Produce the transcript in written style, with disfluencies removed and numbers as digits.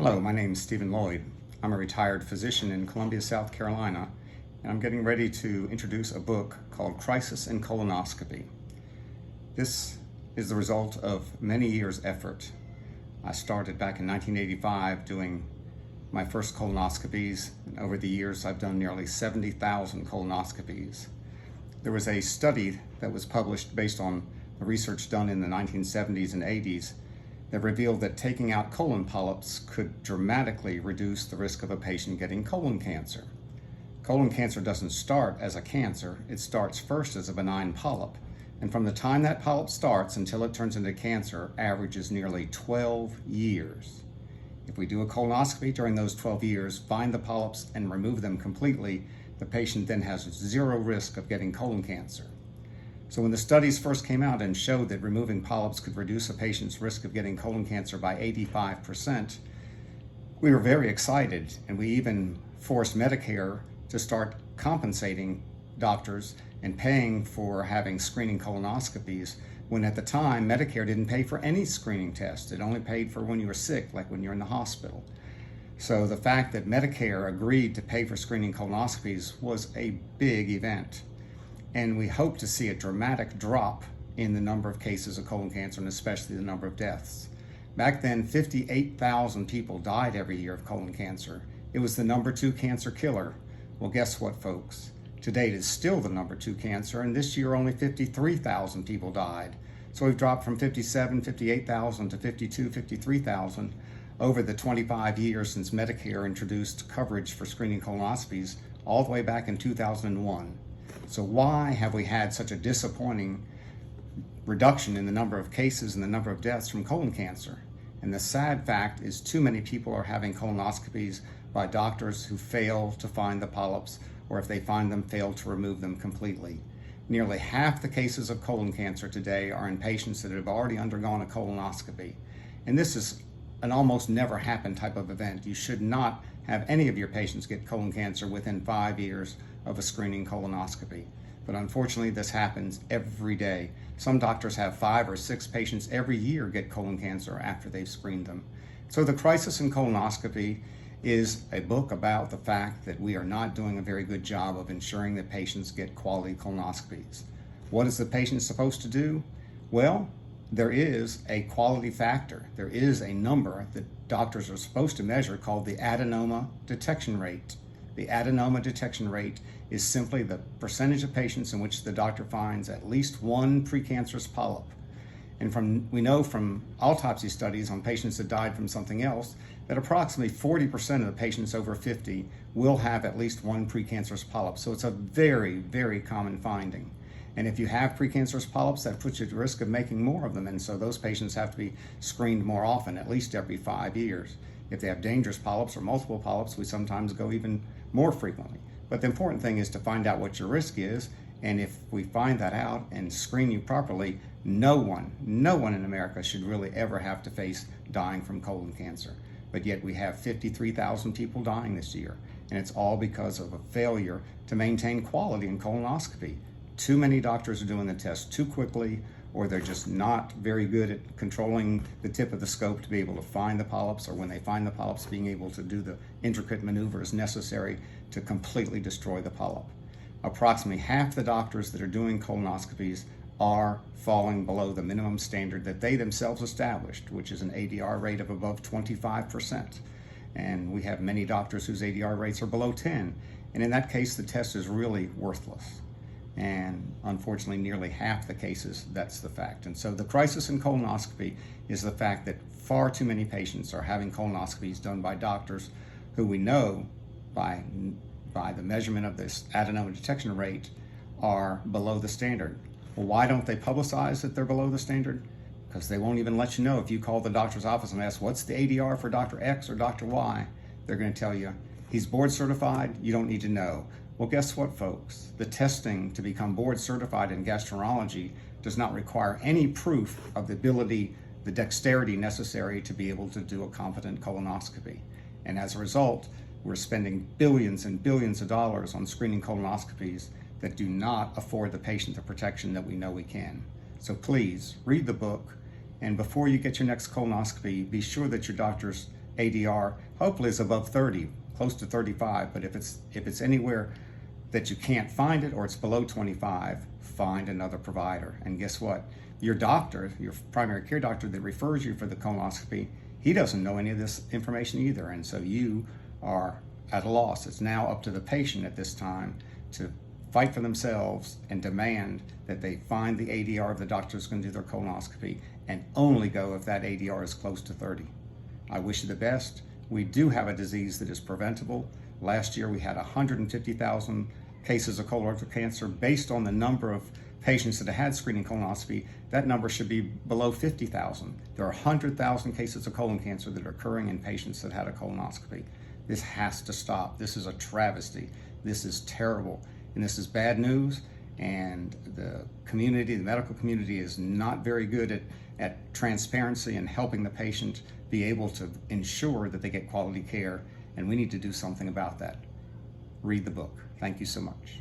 Hello, my name is Stephen Lloyd. I'm a retired physician in Columbia, South Carolina, and I'm getting ready to introduce a book called Crisis in Colonoscopy. This is the result of many years' effort. I started back in 1985 doing my first colonoscopies, and over the years I've done nearly 70,000 colonoscopies. There was a study that was published based on the research done in the 1970s and 80s that revealed that taking out colon polyps could dramatically reduce the risk of a patient getting colon cancer. Colon cancer doesn't start as a cancer, it starts first as a benign polyp. And from the time that polyp starts until it turns into cancer, averages nearly 12 years. If we do a colonoscopy during those 12 years, find the polyps and remove them completely, the patient then has zero risk of getting colon cancer. So when the studies first came out and showed that removing polyps could reduce a patient's risk of getting colon cancer by 85%, we were very excited, and we even forced Medicare to start compensating doctors and paying for having screening colonoscopies, when at the time Medicare didn't pay for any screening test. It only paid for when you were sick, like when you're in the hospital. So the fact that Medicare agreed to pay for screening colonoscopies was a big event. And we hope to see a dramatic drop in the number of cases of colon cancer, and especially the number of deaths. Back then, 58,000 people died every year of colon cancer. It was the number 2 cancer killer. Well, guess what, folks? Today it is still the number 2 cancer, and this year only 53,000 people died. So we've dropped from 58,000 to 53,000 over the 25 years since Medicare introduced coverage for screening colonoscopies all the way back in 2001. So why have we had such a disappointing reduction in the number of cases and the number of deaths from colon cancer? And the sad fact is too many people are having colonoscopies by doctors who fail to find the polyps, or if they find them, fail to remove them completely. Nearly half the cases of colon cancer today are in patients that have already undergone a colonoscopy. And this is an almost never happen type of event. You should not have any of your patients get colon cancer within 5 years of a screening colonoscopy. But unfortunately, this happens every day. Some doctors have 5 or 6 patients every year get colon cancer after they've screened them. So the Crisis in Colonoscopy is a book about the fact that we are not doing a very good job of ensuring that patients get quality colonoscopies. What is the patient supposed to do? Well, there is a quality factor. There is a number that doctors are supposed to measure called the adenoma detection rate. The adenoma detection rate is simply the percentage of patients in which the doctor finds at least one precancerous polyp. And we know from autopsy studies on patients that died from something else that approximately 40% of the patients over 50 will have at least one precancerous polyp. So it's a very, very common finding. And if you have precancerous polyps, that puts you at risk of making more of them. And so those patients have to be screened more often, at least every 5 years. If they have dangerous polyps or multiple polyps, we sometimes go even more frequently. But the important thing is to find out what your risk is. And if we find that out and screen you properly, no one in America should really ever have to face dying from colon cancer. But yet we have 53,000 people dying this year. And it's all because of a failure to maintain quality in colonoscopy. Too many doctors are doing the test too quickly, or they're just not very good at controlling the tip of the scope to be able to find the polyps, or when they find the polyps, being able to do the intricate maneuvers necessary to completely destroy the polyp. Approximately half the doctors that are doing colonoscopies are falling below the minimum standard that they themselves established, which is an ADR rate of above 25%. And we have many doctors whose ADR rates are below 10. And in that case, the test is really worthless. And unfortunately, nearly half the cases, that's the fact. And so the crisis in colonoscopy is the fact that far too many patients are having colonoscopies done by doctors who we know by the measurement of this adenoma detection rate are below the standard. Well, why don't they publicize that they're below the standard? Because they won't even let you know. If you call the doctor's office and ask, what's the ADR for Dr. X or Dr. Y? They're going to tell you, he's board certified, you don't need to know. Well, guess what, folks? The testing to become board certified in gastroenterology does not require any proof of the ability, the dexterity necessary to be able to do a competent colonoscopy. And as a result, we're spending billions and billions of dollars on screening colonoscopies that do not afford the patient the protection that we know we can. So please read the book, and before you get your next colonoscopy, be sure that your doctor's ADR hopefully is above 30, close to 35, but if it's anywhere that you can't find it or it's below 25, find another provider. And guess what? Your doctor, your primary care doctor that refers you for the colonoscopy, he doesn't know any of this information either, and so you are at a loss. It's now up to the patient at this time to fight for themselves and demand that they find the ADR of the doctor who's going to do their colonoscopy, and only go if that ADR is close to 30. I wish you the best. We do have a disease that is preventable. Last year we had 150,000 cases of colorectal cancer. Based on the number of patients that had screening colonoscopy, that number should be below 50,000. There are 100,000 cases of colon cancer that are occurring in patients that had a colonoscopy. This has to stop. This is a travesty. This is terrible. And this is bad news. And the community, the medical community, is not very good at transparency and helping the patient be able to ensure that they get quality care. And we need to do something about that. Read the book. Thank you so much.